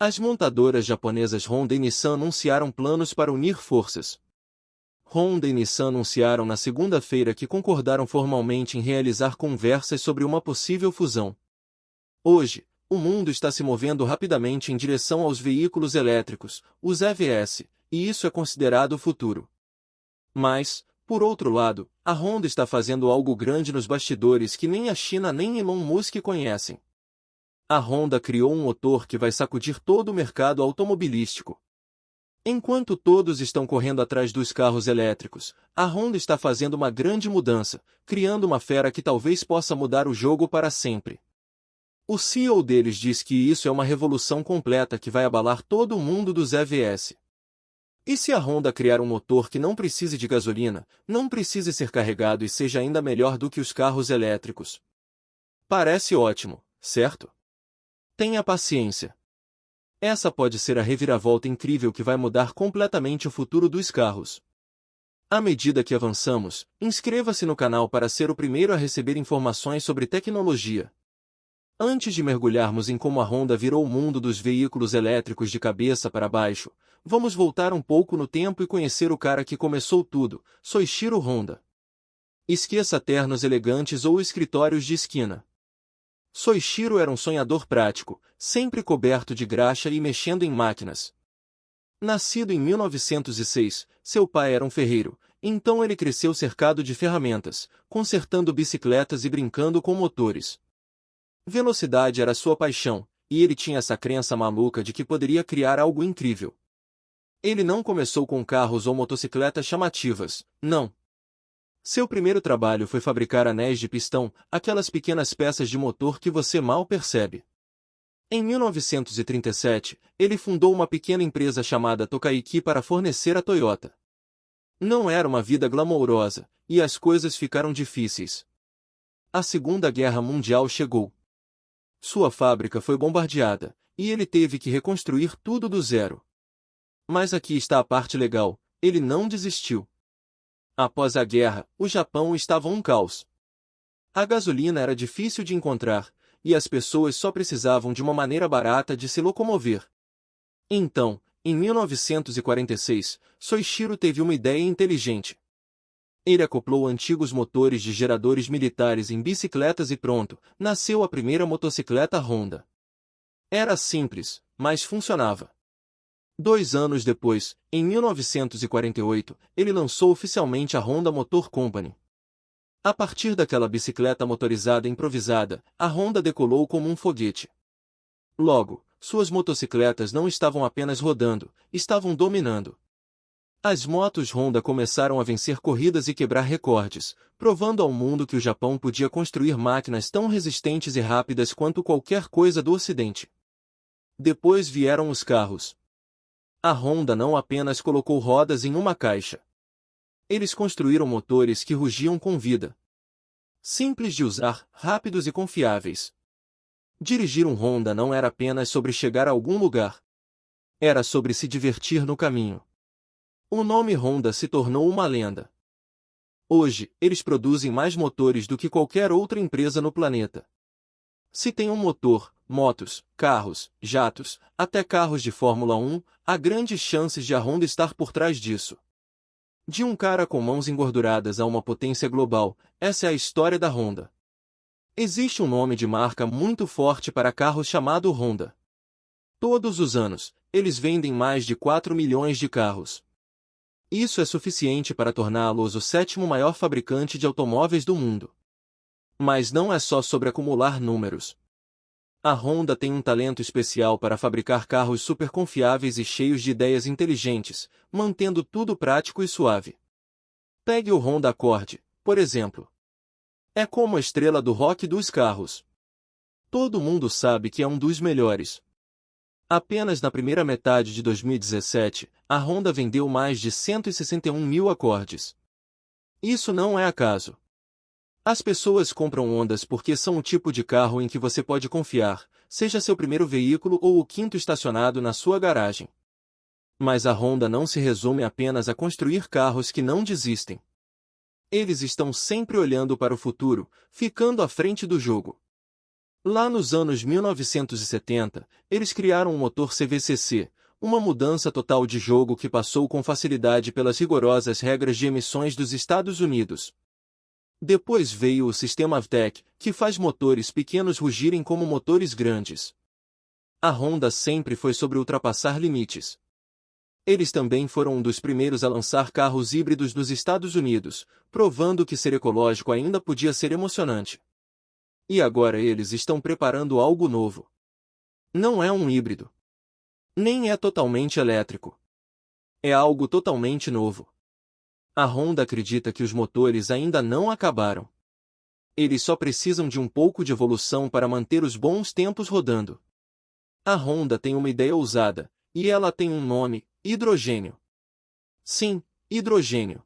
As montadoras japonesas Honda e Nissan anunciaram planos para unir forças. Honda e Nissan anunciaram na segunda-feira que concordaram formalmente em realizar conversas sobre uma possível fusão. Hoje, o mundo está se movendo rapidamente em direção aos veículos elétricos, os EVs, e isso é considerado o futuro. Mas, por outro lado, a Honda está fazendo algo grande nos bastidores que nem a China nem Elon Musk conhecem. A Honda criou um motor que vai sacudir todo o mercado automobilístico. Enquanto todos estão correndo atrás dos carros elétricos, a Honda está fazendo uma grande mudança, criando uma fera que talvez possa mudar o jogo para sempre. O CEO deles diz que isso é uma revolução completa que vai abalar todo o mundo dos EVs. E se a Honda criar um motor que não precise de gasolina, não precise ser carregado e seja ainda melhor do que os carros elétricos? Parece ótimo, certo? Tenha paciência. Essa pode ser a reviravolta incrível que vai mudar completamente o futuro dos carros. À medida que avançamos, inscreva-se no canal para ser o primeiro a receber informações sobre tecnologia. Antes de mergulharmos em como a Honda virou o mundo dos veículos elétricos de cabeça para baixo, vamos voltar um pouco no tempo e conhecer o cara que começou tudo, Soichiro Honda. Esqueça ternos elegantes ou escritórios de esquina. Soichiro era um sonhador prático, sempre coberto de graxa e mexendo em máquinas. Nascido em 1906, seu pai era um ferreiro, então ele cresceu cercado de ferramentas, consertando bicicletas e brincando com motores. Velocidade era sua paixão, e ele tinha essa crença maluca de que poderia criar algo incrível. Ele não começou com carros ou motocicletas chamativas, não. Seu primeiro trabalho foi fabricar anéis de pistão, aquelas pequenas peças de motor que você mal percebe. Em 1937, ele fundou uma pequena empresa chamada Tokaiki para fornecer a Toyota. Não era uma vida glamourosa, e as coisas ficaram difíceis. A Segunda Guerra Mundial chegou. Sua fábrica foi bombardeada, e ele teve que reconstruir tudo do zero. Mas aqui está a parte legal, ele não desistiu. Após a guerra, o Japão estava um caos. A gasolina era difícil de encontrar, e as pessoas só precisavam de uma maneira barata de se locomover. Então, em 1946, Soichiro teve uma ideia inteligente. Ele acoplou antigos motores de geradores militares em bicicletas e pronto, nasceu a primeira motocicleta Honda. Era simples, mas funcionava. 2 anos depois, em 1948, ele lançou oficialmente a Honda Motor Company. A partir daquela bicicleta motorizada improvisada, a Honda decolou como um foguete. Logo, suas motocicletas não estavam apenas rodando, estavam dominando. As motos Honda começaram a vencer corridas e quebrar recordes, provando ao mundo que o Japão podia construir máquinas tão resistentes e rápidas quanto qualquer coisa do Ocidente. Depois vieram os carros. A Honda não apenas colocou rodas em uma caixa. Eles construíram motores que rugiam com vida. Simples de usar, rápidos e confiáveis. Dirigir um Honda não era apenas sobre chegar a algum lugar. Era sobre se divertir no caminho. O nome Honda se tornou uma lenda. Hoje, eles produzem mais motores do que qualquer outra empresa no planeta. Se tem um motor, motos, carros, jatos, até carros de Fórmula 1, há grandes chances de a Honda estar por trás disso. De um cara com mãos engorduradas a uma potência global, essa é a história da Honda. Existe um nome de marca muito forte para carros chamado Honda. Todos os anos, eles vendem mais de 4 milhões de carros. Isso é suficiente para torná-los o 7º maior fabricante de automóveis do mundo. Mas não é só sobre acumular números. A Honda tem um talento especial para fabricar carros super confiáveis e cheios de ideias inteligentes, mantendo tudo prático e suave. Pegue o Honda Accord, por exemplo. É como a estrela do rock dos carros. Todo mundo sabe que é um dos melhores. Apenas na primeira metade de 2017, a Honda vendeu mais de 161 mil Accords. Isso não é acaso. As pessoas compram Hondas porque são o tipo de carro em que você pode confiar, seja seu primeiro veículo ou o quinto estacionado na sua garagem. Mas a Honda não se resume apenas a construir carros que não desistem. Eles estão sempre olhando para o futuro, ficando à frente do jogo. Lá nos anos 1970, eles criaram o motor CVCC, uma mudança total de jogo que passou com facilidade pelas rigorosas regras de emissões dos Estados Unidos. Depois veio o sistema VTEC, que faz motores pequenos rugirem como motores grandes. A Honda sempre foi sobre ultrapassar limites. Eles também foram um dos primeiros a lançar carros híbridos nos Estados Unidos, provando que ser ecológico ainda podia ser emocionante. E agora eles estão preparando algo novo. Não é um híbrido. Nem é totalmente elétrico. É algo totalmente novo. A Honda acredita que os motores ainda não acabaram. Eles só precisam de um pouco de evolução para manter os bons tempos rodando. A Honda tem uma ideia ousada, e ela tem um nome: hidrogênio. Sim, hidrogênio.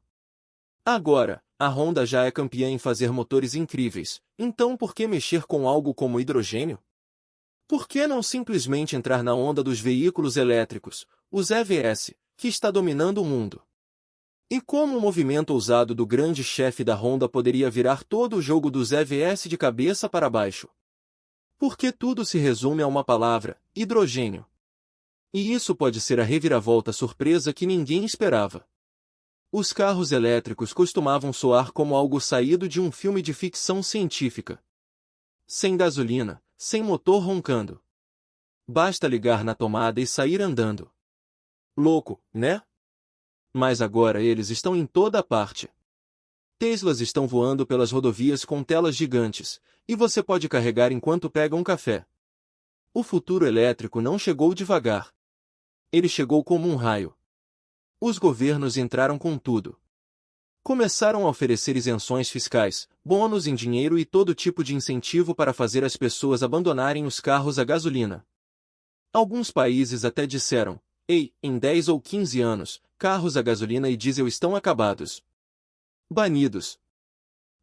Agora, a Honda já é campeã em fazer motores incríveis, então por que mexer com algo como hidrogênio? Por que não simplesmente entrar na onda dos veículos elétricos, os EVs, que está dominando o mundo? E como o movimento ousado do grande chefe da Honda poderia virar todo o jogo dos EVs de cabeça para baixo? Porque tudo se resume a uma palavra: hidrogênio. E isso pode ser a reviravolta surpresa que ninguém esperava. Os carros elétricos costumavam soar como algo saído de um filme de ficção científica. Sem gasolina, sem motor roncando. Basta ligar na tomada e sair andando. Louco, né? Mas agora eles estão em toda parte. Teslas estão voando pelas rodovias com telas gigantes, e você pode carregar enquanto pega um café. O futuro elétrico não chegou devagar. Ele chegou como um raio. Os governos entraram com tudo. Começaram a oferecer isenções fiscais, bônus em dinheiro e todo tipo de incentivo para fazer as pessoas abandonarem os carros a gasolina. Alguns países até disseram: ei, em 10 ou 15 anos, carros a gasolina e diesel estão acabados. Banidos.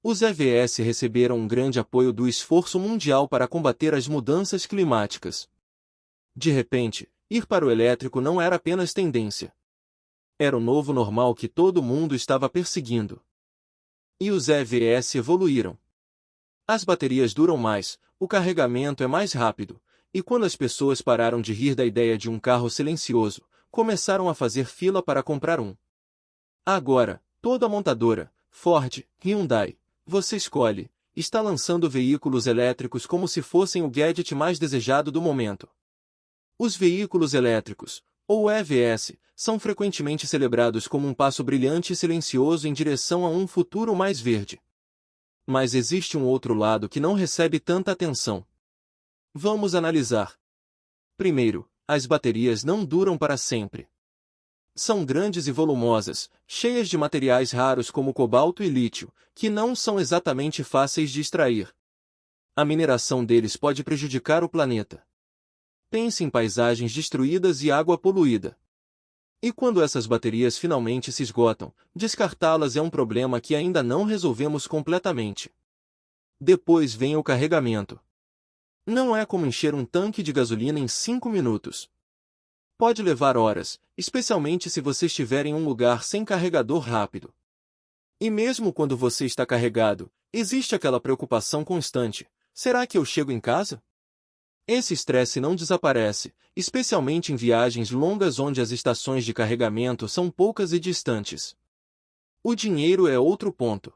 Os EVs receberam um grande apoio do esforço mundial para combater as mudanças climáticas. De repente, ir para o elétrico não era apenas tendência. Era o novo normal que todo mundo estava perseguindo. E os EVs evoluíram. As baterias duram mais, o carregamento é mais rápido, e quando as pessoas pararam de rir da ideia de um carro silencioso, começaram a fazer fila para comprar um. Agora, toda montadora, Ford, Hyundai, você escolhe, está lançando veículos elétricos como se fossem o gadget mais desejado do momento. Os veículos elétricos, ou EVs, são frequentemente celebrados como um passo brilhante e silencioso em direção a um futuro mais verde. Mas existe um outro lado que não recebe tanta atenção. Vamos analisar. Primeiro, as baterias não duram para sempre. São grandes e volumosas, cheias de materiais raros como cobalto e lítio, que não são exatamente fáceis de extrair. A mineração deles pode prejudicar o planeta. Pense em paisagens destruídas e água poluída. E quando essas baterias finalmente se esgotam, descartá-las é um problema que ainda não resolvemos completamente. Depois vem o carregamento. Não é como encher um tanque de gasolina em 5 minutos. Pode levar horas, especialmente se você estiver em um lugar sem carregador rápido. E mesmo quando você está carregado, existe aquela preocupação constante: será que eu chego em casa? Esse estresse não desaparece, especialmente em viagens longas onde as estações de carregamento são poucas e distantes. O dinheiro é outro ponto.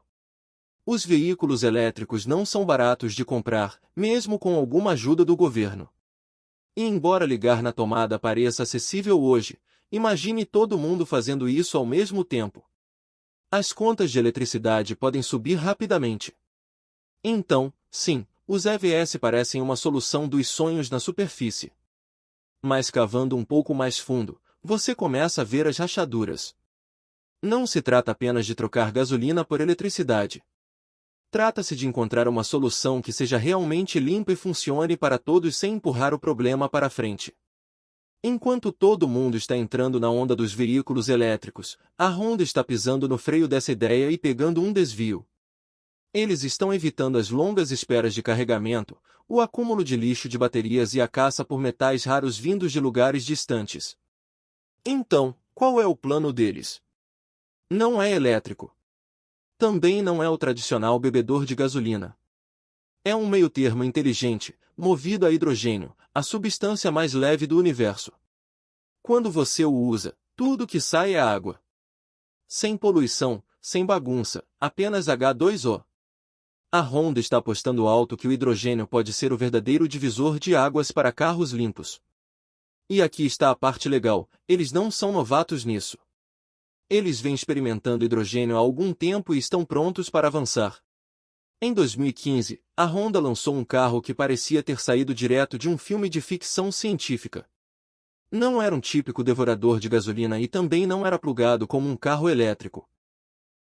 Os veículos elétricos não são baratos de comprar, mesmo com alguma ajuda do governo. E embora ligar na tomada pareça acessível hoje, imagine todo mundo fazendo isso ao mesmo tempo. As contas de eletricidade podem subir rapidamente. Então, sim, os EVs parecem uma solução dos sonhos na superfície. Mas cavando um pouco mais fundo, você começa a ver as rachaduras. Não se trata apenas de trocar gasolina por eletricidade. Trata-se de encontrar uma solução que seja realmente limpa e funcione para todos sem empurrar o problema para frente. Enquanto todo mundo está entrando na onda dos veículos elétricos, a Honda está pisando no freio dessa ideia e pegando um desvio. Eles estão evitando as longas esperas de carregamento, o acúmulo de lixo de baterias e a caça por metais raros vindos de lugares distantes. Então, qual é o plano deles? Não é elétrico. Também não é o tradicional bebedor de gasolina. É um meio-termo inteligente, movido a hidrogênio, a substância mais leve do universo. Quando você o usa, tudo que sai é água. Sem poluição, sem bagunça, apenas H2O. A Honda está apostando alto que o hidrogênio pode ser o verdadeiro divisor de águas para carros limpos. E aqui está a parte legal, eles não são novatos nisso. Eles vêm experimentando hidrogênio há algum tempo e estão prontos para avançar. Em 2015, a Honda lançou um carro que parecia ter saído direto de um filme de ficção científica. Não era um típico devorador de gasolina e também não era plugado como um carro elétrico.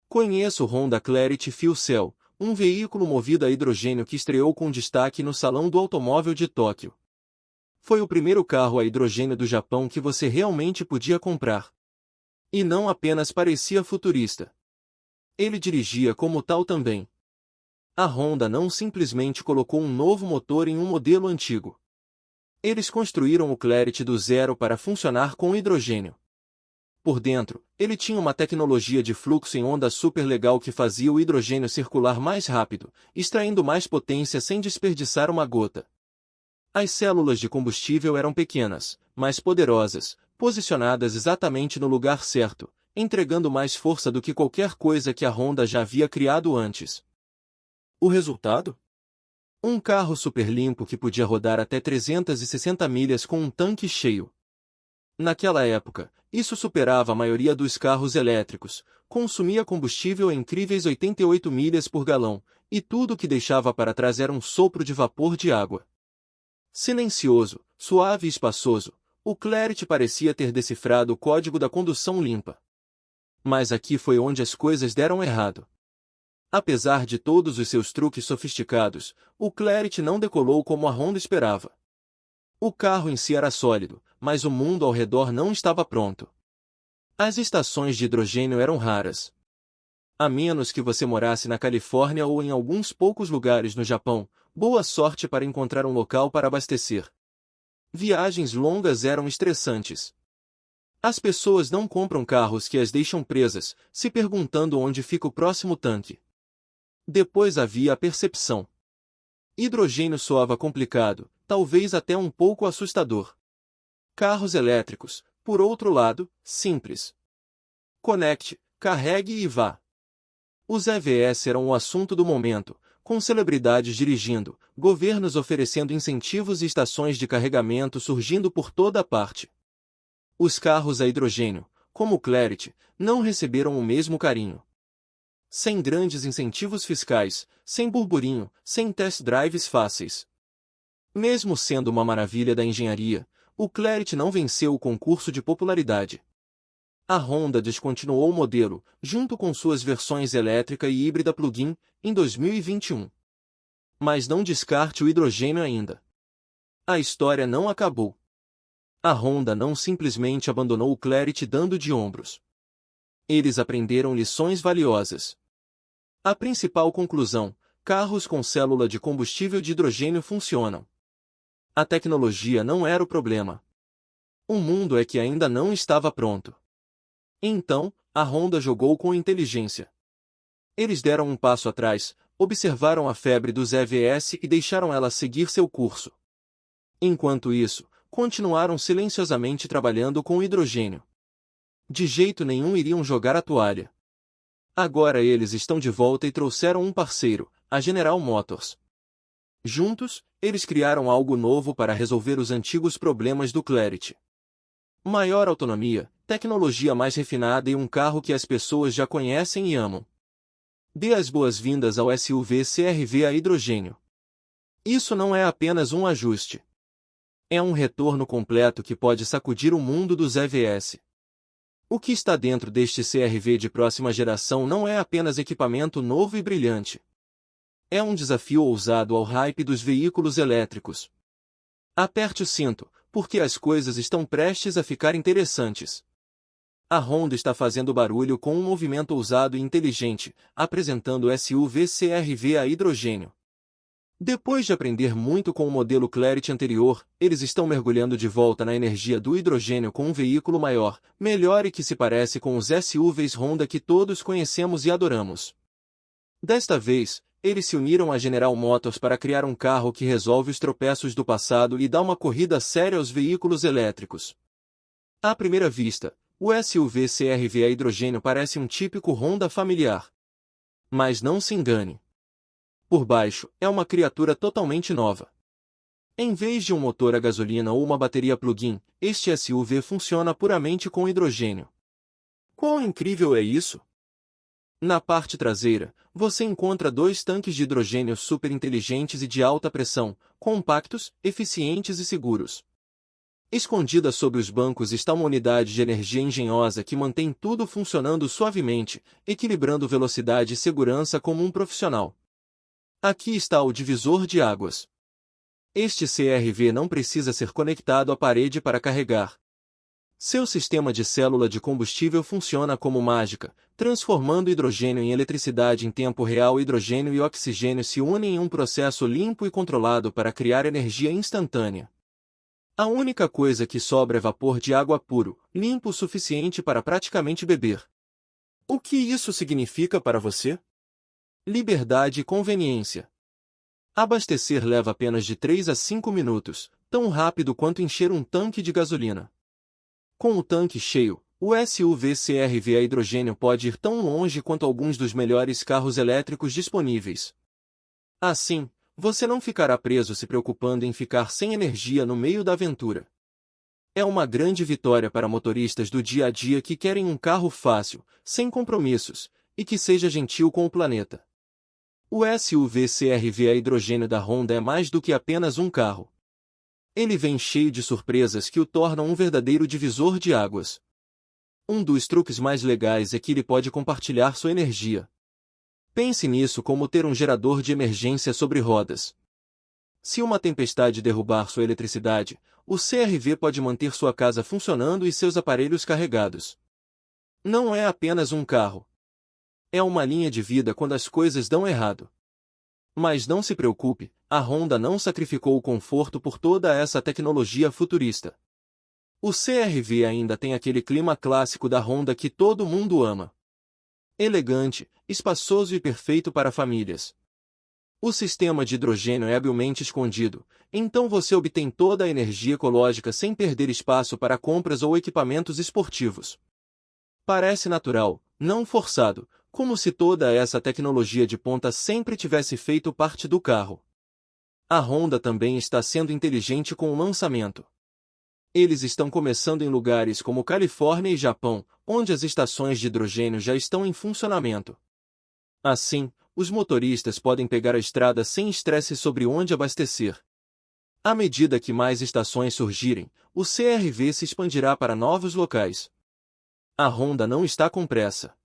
Conheço o Honda Clarity Fuel Cell, um veículo movido a hidrogênio que estreou com destaque no Salão do Automóvel de Tóquio. Foi o primeiro carro a hidrogênio do Japão que você realmente podia comprar. E não apenas parecia futurista. Ele dirigia como tal também. A Honda não simplesmente colocou um novo motor em um modelo antigo. Eles construíram o Clarity do zero para funcionar com hidrogênio. Por dentro, ele tinha uma tecnologia de fluxo em onda super legal que fazia o hidrogênio circular mais rápido, extraindo mais potência sem desperdiçar uma gota. As células de combustível eram pequenas, mas poderosas, posicionadas exatamente no lugar certo, entregando mais força do que qualquer coisa que a Honda já havia criado antes. O resultado? Um carro super limpo que podia rodar até 360 milhas com um tanque cheio. Naquela época, isso superava a maioria dos carros elétricos, consumia combustível em incríveis 88 milhas por galão, e tudo o que deixava para trás era um sopro de vapor de água. Silencioso, suave e espaçoso, o Clarity parecia ter decifrado o código da condução limpa. Mas aqui foi onde as coisas deram errado. Apesar de todos os seus truques sofisticados, o Clarity não decolou como a Honda esperava. O carro em si era sólido, mas o mundo ao redor não estava pronto. As estações de hidrogênio eram raras. A menos que você morasse na Califórnia ou em alguns poucos lugares no Japão, boa sorte para encontrar um local para abastecer. Viagens longas eram estressantes. As pessoas não compram carros que as deixam presas, se perguntando onde fica o próximo tanque. Depois havia a percepção. Hidrogênio soava complicado, talvez até um pouco assustador. Carros elétricos, por outro lado, simples. Conecte, carregue e vá. Os EVs eram o assunto do momento, com celebridades dirigindo, governos oferecendo incentivos e estações de carregamento surgindo por toda parte. Os carros a hidrogênio, como o Clarity, não receberam o mesmo carinho. Sem grandes incentivos fiscais, sem burburinho, sem test drives fáceis. Mesmo sendo uma maravilha da engenharia, o Clarity não venceu o concurso de popularidade. A Honda descontinuou o modelo, junto com suas versões elétrica e híbrida plug-in, em 2021. Mas não descarte o hidrogênio ainda. A história não acabou. A Honda não simplesmente abandonou o Clarity dando de ombros. Eles aprenderam lições valiosas. A principal conclusão: carros com célula de combustível de hidrogênio funcionam. A tecnologia não era o problema. O mundo é que ainda não estava pronto. Então, a Honda jogou com inteligência. Eles deram um passo atrás, observaram a febre dos EVs e deixaram ela seguir seu curso. Enquanto isso, continuaram silenciosamente trabalhando com hidrogênio. De jeito nenhum iriam jogar a toalha. Agora eles estão de volta e trouxeram um parceiro, a General Motors. Juntos, eles criaram algo novo para resolver os antigos problemas do Clarity. Maior autonomia, tecnologia mais refinada e um carro que as pessoas já conhecem e amam. Dê as boas-vindas ao SUV CR-V a hidrogênio. Isso não é apenas um ajuste. É um retorno completo que pode sacudir o mundo dos EVs. O que está dentro deste CR-V de próxima geração não é apenas equipamento novo e brilhante. É um desafio ousado ao hype dos veículos elétricos. Aperte o cinto, porque as coisas estão prestes a ficar interessantes. A Honda está fazendo barulho com um movimento ousado e inteligente, apresentando o SUV CR-V a hidrogênio. Depois de aprender muito com o modelo Clarity anterior, eles estão mergulhando de volta na energia do hidrogênio com um veículo maior, melhor e que se parece com os SUVs Honda que todos conhecemos e adoramos. Desta vez, eles se uniram à General Motors para criar um carro que resolve os tropeços do passado e dá uma corrida séria aos veículos elétricos. À primeira vista, o SUV CR-V a hidrogênio parece um típico Honda familiar. Mas não se engane. Por baixo, é uma criatura totalmente nova. Em vez de um motor a gasolina ou uma bateria plug-in, este SUV funciona puramente com hidrogênio. Quão incrível é isso? Na parte traseira, você encontra dois tanques de hidrogênio super inteligentes e de alta pressão, compactos, eficientes e seguros. Escondida sob os bancos está uma unidade de energia engenhosa que mantém tudo funcionando suavemente, equilibrando velocidade e segurança como um profissional. Aqui está o divisor de águas. Este CR-V não precisa ser conectado à parede para carregar. Seu sistema de célula de combustível funciona como mágica, transformando hidrogênio em eletricidade em tempo real. Hidrogênio e oxigênio se unem em um processo limpo e controlado para criar energia instantânea. A única coisa que sobra é vapor de água puro, limpo o suficiente para praticamente beber. O que isso significa para você? Liberdade e conveniência. Abastecer leva apenas de 3 a 5 minutos, tão rápido quanto encher um tanque de gasolina. Com o tanque cheio, o SUV CR-V a hidrogênio pode ir tão longe quanto alguns dos melhores carros elétricos disponíveis. Assim, você não ficará preso se preocupando em ficar sem energia no meio da aventura. É uma grande vitória para motoristas do dia a dia que querem um carro fácil, sem compromissos, e que seja gentil com o planeta. O SUV CR-V a hidrogênio da Honda é mais do que apenas um carro. Ele vem cheio de surpresas que o tornam um verdadeiro divisor de águas. Um dos truques mais legais é que ele pode compartilhar sua energia. Pense nisso como ter um gerador de emergência sobre rodas. Se uma tempestade derrubar sua eletricidade, o CR-V pode manter sua casa funcionando e seus aparelhos carregados. Não é apenas um carro. É uma linha de vida quando as coisas dão errado. Mas não se preocupe, a Honda não sacrificou o conforto por toda essa tecnologia futurista. O CR-V ainda tem aquele clima clássico da Honda que todo mundo ama. Elegante, espaçoso e perfeito para famílias. O sistema de hidrogênio é habilmente escondido, então você obtém toda a energia ecológica sem perder espaço para compras ou equipamentos esportivos. Parece natural, não forçado, como se toda essa tecnologia de ponta sempre tivesse feito parte do carro. A Honda também está sendo inteligente com o lançamento. Eles estão começando em lugares como Califórnia e Japão, onde as estações de hidrogênio já estão em funcionamento. Assim, os motoristas podem pegar a estrada sem estresse sobre onde abastecer. À medida que mais estações surgirem, o CR-V se expandirá para novos locais. A Honda não está com pressa.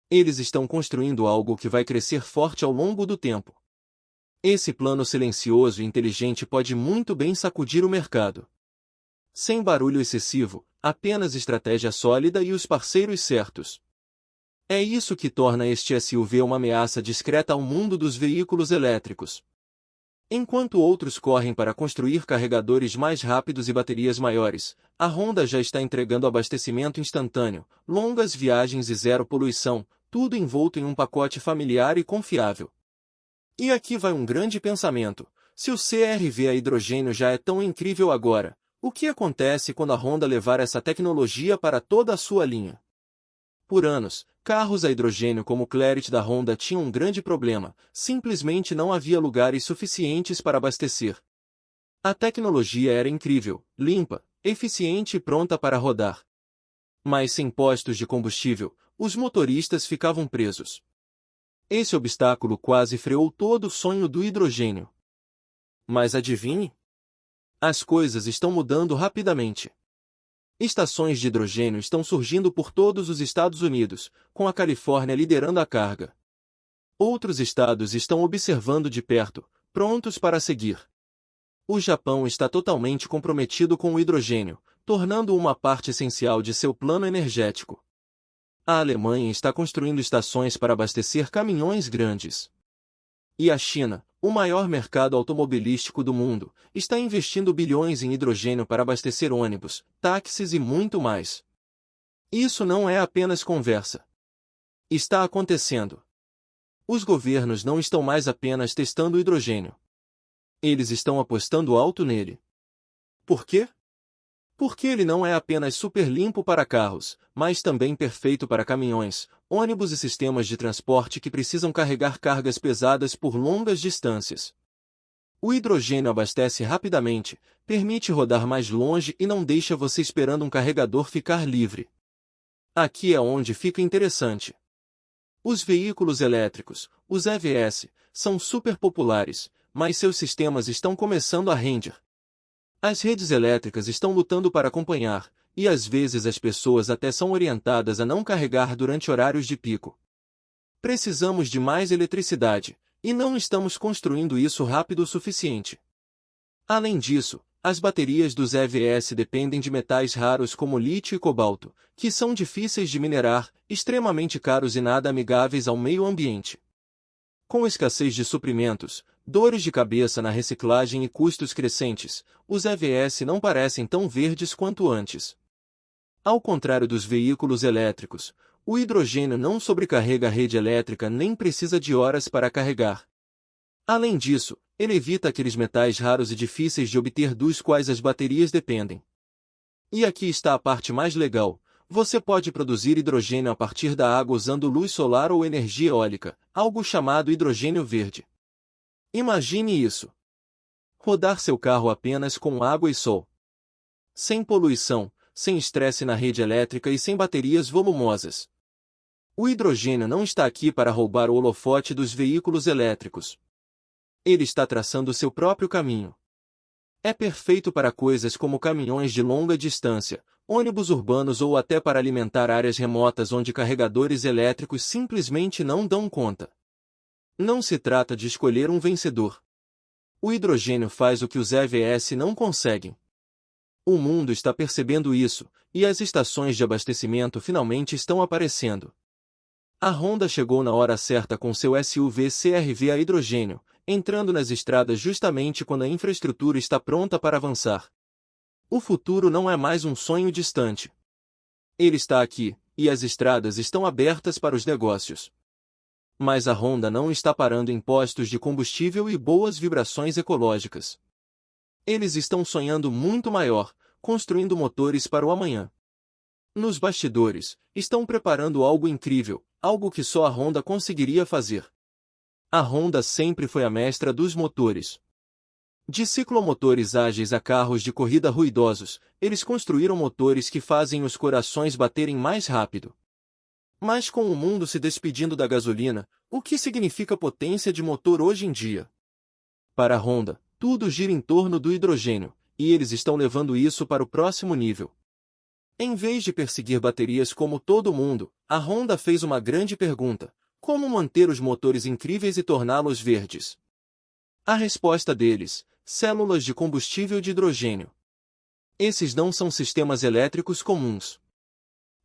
Eles estão construindo algo que vai crescer forte ao longo do tempo. Esse plano silencioso e inteligente pode muito bem sacudir o mercado. Sem barulho excessivo, apenas estratégia sólida e os parceiros certos. É isso que torna este SUV uma ameaça discreta ao mundo dos veículos elétricos. Enquanto outros correm para construir carregadores mais rápidos e baterias maiores, a Honda já está entregando abastecimento instantâneo, longas viagens e zero poluição, tudo envolto em um pacote familiar e confiável. E aqui vai um grande pensamento: se o CR-V a hidrogênio já é tão incrível agora, o que acontece quando a Honda levar essa tecnologia para toda a sua linha? Por anos, carros a hidrogênio como o Clarity da Honda tinham um grande problema: simplesmente não havia lugares suficientes para abastecer. A tecnologia era incrível, limpa, eficiente e pronta para rodar. Mas sem postos de combustível, os motoristas ficavam presos. Esse obstáculo quase freou todo o sonho do hidrogênio. Mas adivinhe? As coisas estão mudando rapidamente. Estações de hidrogênio estão surgindo por todos os Estados Unidos, com a Califórnia liderando a carga. Outros estados estão observando de perto, prontos para seguir. O Japão está totalmente comprometido com o hidrogênio, tornando-o uma parte essencial de seu plano energético. A Alemanha está construindo estações para abastecer caminhões grandes. E a China, o maior mercado automobilístico do mundo, está investindo bilhões em hidrogênio para abastecer ônibus, táxis e muito mais. Isso não é apenas conversa. Está acontecendo. Os governos não estão mais apenas testando o hidrogênio. Eles estão apostando alto nele. Por quê? Porque ele não é apenas super limpo para carros, mas também perfeito para caminhões, ônibus e sistemas de transporte que precisam carregar cargas pesadas por longas distâncias. O hidrogênio abastece rapidamente, permite rodar mais longe e não deixa você esperando um carregador ficar livre. Aqui é onde fica interessante. Os veículos elétricos, os EVs, são super populares, mas seus sistemas estão começando a render. As redes elétricas estão lutando para acompanhar, e às vezes as pessoas até são orientadas a não carregar durante horários de pico. Precisamos de mais eletricidade, e não estamos construindo isso rápido o suficiente. Além disso, as baterias dos EVs dependem de metais raros como lítio e cobalto, que são difíceis de minerar, extremamente caros e nada amigáveis ao meio ambiente. Com escassez de suprimentos, dores de cabeça na reciclagem e custos crescentes, os EVs não parecem tão verdes quanto antes. Ao contrário dos veículos elétricos, o hidrogênio não sobrecarrega a rede elétrica nem precisa de horas para carregar. Além disso, ele evita aqueles metais raros e difíceis de obter dos quais as baterias dependem. E aqui está a parte mais legal. Você pode produzir hidrogênio a partir da água usando luz solar ou energia eólica, algo chamado hidrogênio verde. Imagine isso. Rodar seu carro apenas com água e sol. Sem poluição, sem estresse na rede elétrica e sem baterias volumosas. O hidrogênio não está aqui para roubar o holofote dos veículos elétricos. Ele está traçando seu próprio caminho. É perfeito para coisas como caminhões de longa distância, ônibus urbanos ou até para alimentar áreas remotas onde carregadores elétricos simplesmente não dão conta. Não se trata de escolher um vencedor. O hidrogênio faz o que os EVs não conseguem. O mundo está percebendo isso, e as estações de abastecimento finalmente estão aparecendo. A Honda chegou na hora certa com seu SUV CR-V a hidrogênio, entrando nas estradas justamente quando a infraestrutura está pronta para avançar. O futuro não é mais um sonho distante. Ele está aqui, e as estradas estão abertas para os negócios. Mas a Honda não está parando em postos de combustível e boas vibrações ecológicas. Eles estão sonhando muito maior, construindo motores para o amanhã. Nos bastidores, estão preparando algo incrível, algo que só a Honda conseguiria fazer. A Honda sempre foi a mestra dos motores. De ciclomotores ágeis a carros de corrida ruidosos, eles construíram motores que fazem os corações baterem mais rápido. Mas com o mundo se despedindo da gasolina, o que significa potência de motor hoje em dia? Para a Honda, tudo gira em torno do hidrogênio, e eles estão levando isso para o próximo nível. Em vez de perseguir baterias como todo mundo, a Honda fez uma grande pergunta: como manter os motores incríveis e torná-los verdes? A resposta deles: células de combustível de hidrogênio. Esses não são sistemas elétricos comuns.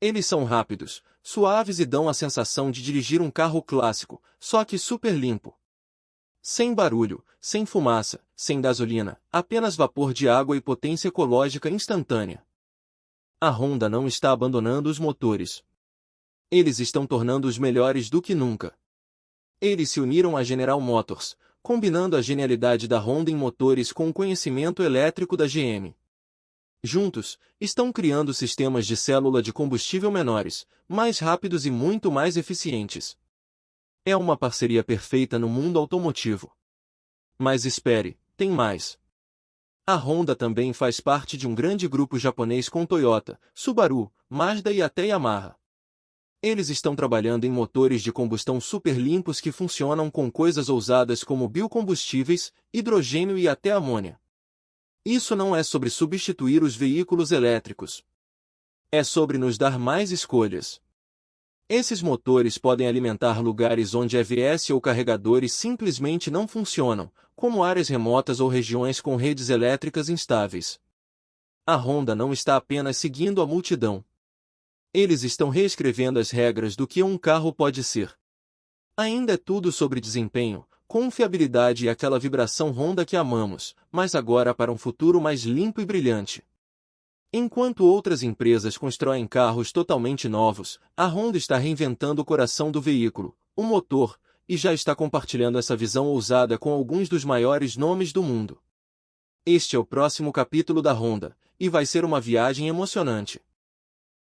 Eles são rápidos, suaves e dão a sensação de dirigir um carro clássico, só que super limpo. Sem barulho, sem fumaça, sem gasolina, apenas vapor de água e potência ecológica instantânea. A Honda não está abandonando os motores. Eles estão tornando-os melhores do que nunca. Eles se uniram à General Motors, combinando a genialidade da Honda em motores com o conhecimento elétrico da GM. Juntos, estão criando sistemas de célula de combustível menores, mais rápidos e muito mais eficientes. É uma parceria perfeita no mundo automotivo. Mas espere, tem mais. A Honda também faz parte de um grande grupo japonês com Toyota, Subaru, Mazda e até Yamaha. Eles estão trabalhando em motores de combustão super limpos que funcionam com coisas ousadas como biocombustíveis, hidrogênio e até amônia. Isso não é sobre substituir os veículos elétricos. É sobre nos dar mais escolhas. Esses motores podem alimentar lugares onde EVs ou carregadores simplesmente não funcionam, como áreas remotas ou regiões com redes elétricas instáveis. A Honda não está apenas seguindo a multidão. Eles estão reescrevendo as regras do que um carro pode ser. Ainda é tudo sobre desempenho, confiabilidade e aquela vibração Honda que amamos, mas agora para um futuro mais limpo e brilhante. Enquanto outras empresas constroem carros totalmente novos, a Honda está reinventando o coração do veículo, o motor, e já está compartilhando essa visão ousada com alguns dos maiores nomes do mundo. Este é o próximo capítulo da Honda, e vai ser uma viagem emocionante.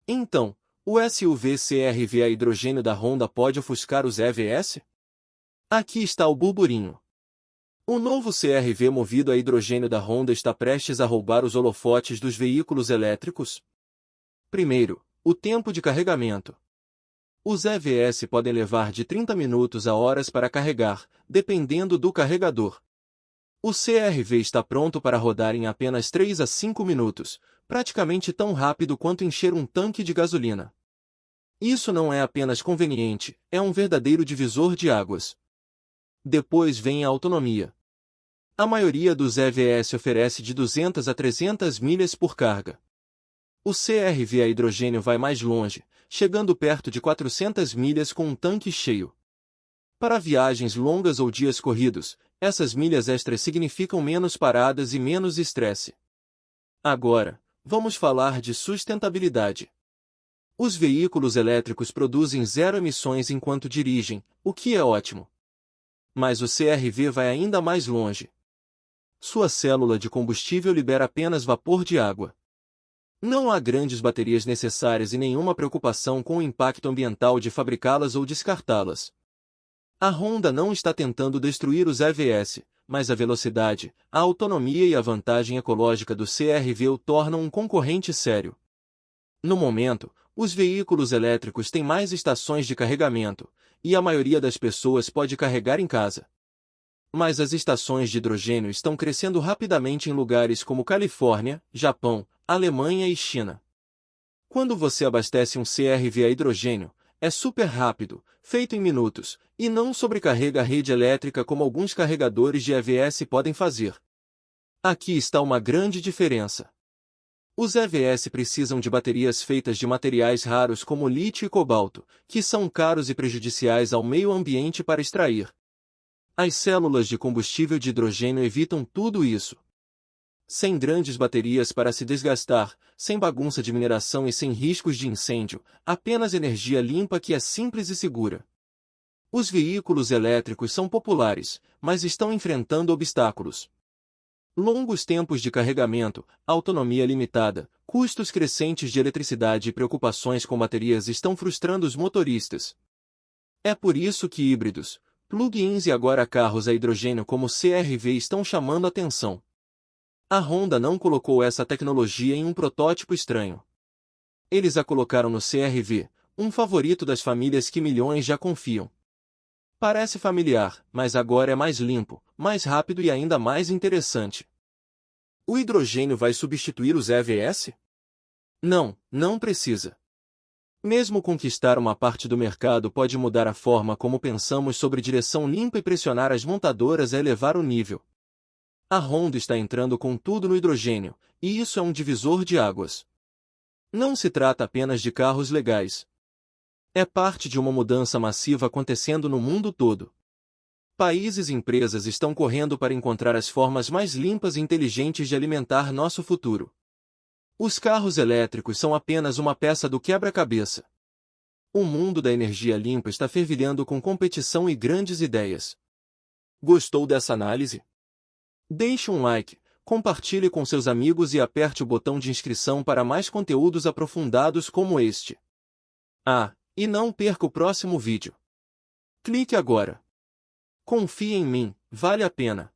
Então, o SUV CR-V a hidrogênio da Honda pode ofuscar os EVs? Aqui está o burburinho. O novo CR-V movido a hidrogênio da Honda está prestes a roubar os holofotes dos veículos elétricos? Primeiro, o tempo de carregamento. Os EVs podem levar de 30 minutos a horas para carregar, dependendo do carregador. O CR-V está pronto para rodar em apenas 3 a 5 minutos, praticamente tão rápido quanto encher um tanque de gasolina. Isso não é apenas conveniente, é um verdadeiro divisor de águas. Depois vem a autonomia. A maioria dos EVs oferece de 200 a 300 milhas por carga. O CR-V a hidrogênio vai mais longe, chegando perto de 400 milhas com um tanque cheio. Para viagens longas ou dias corridos, essas milhas extras significam menos paradas e menos estresse. Agora, vamos falar de sustentabilidade. Os veículos elétricos produzem zero emissões enquanto dirigem, o que é ótimo. Mas o CR-V vai ainda mais longe. Sua célula de combustível libera apenas vapor de água. Não há grandes baterias necessárias e nenhuma preocupação com o impacto ambiental de fabricá-las ou descartá-las. A Honda não está tentando destruir os EVs, mas a velocidade, a autonomia e a vantagem ecológica do CR-V o tornam um concorrente sério. No momento, os veículos elétricos têm mais estações de carregamento, e a maioria das pessoas pode carregar em casa. Mas as estações de hidrogênio estão crescendo rapidamente em lugares como Califórnia, Japão, Alemanha e China. Quando você abastece um CR-V a hidrogênio, é super rápido, feito em minutos, e não sobrecarrega a rede elétrica como alguns carregadores de EVs podem fazer. Aqui está uma grande diferença. Os EVs precisam de baterias feitas de materiais raros como lítio e cobalto, que são caros e prejudiciais ao meio ambiente para extrair. As células de combustível de hidrogênio evitam tudo isso. Sem grandes baterias para se desgastar, sem bagunça de mineração e sem riscos de incêndio, apenas energia limpa que é simples e segura. Os veículos elétricos são populares, mas estão enfrentando obstáculos. Longos tempos de carregamento, autonomia limitada, custos crescentes de eletricidade e preocupações com baterias estão frustrando os motoristas. É por isso que híbridos, plug-ins e agora carros a hidrogênio como CR-V estão chamando atenção. A Honda não colocou essa tecnologia em um protótipo estranho. Eles a colocaram no CR-V, um favorito das famílias que milhões já confiam. Parece familiar, mas agora é mais limpo, mais rápido e ainda mais interessante. O hidrogênio vai substituir os EVs? Não, não precisa. Mesmo conquistar uma parte do mercado pode mudar a forma como pensamos sobre direção limpa e pressionar as montadoras a elevar o nível. A Honda está entrando com tudo no hidrogênio, e isso é um divisor de águas. Não se trata apenas de carros legais. É parte de uma mudança massiva acontecendo no mundo todo. Países e empresas estão correndo para encontrar as formas mais limpas e inteligentes de alimentar nosso futuro. Os carros elétricos são apenas uma peça do quebra-cabeça. O mundo da energia limpa está fervilhando com competição e grandes ideias. Gostou dessa análise? Deixe um like, compartilhe com seus amigos e aperte o botão de inscrição para mais conteúdos aprofundados como este. Ah, e não perca o próximo vídeo. Clique agora. Confie em mim, vale a pena.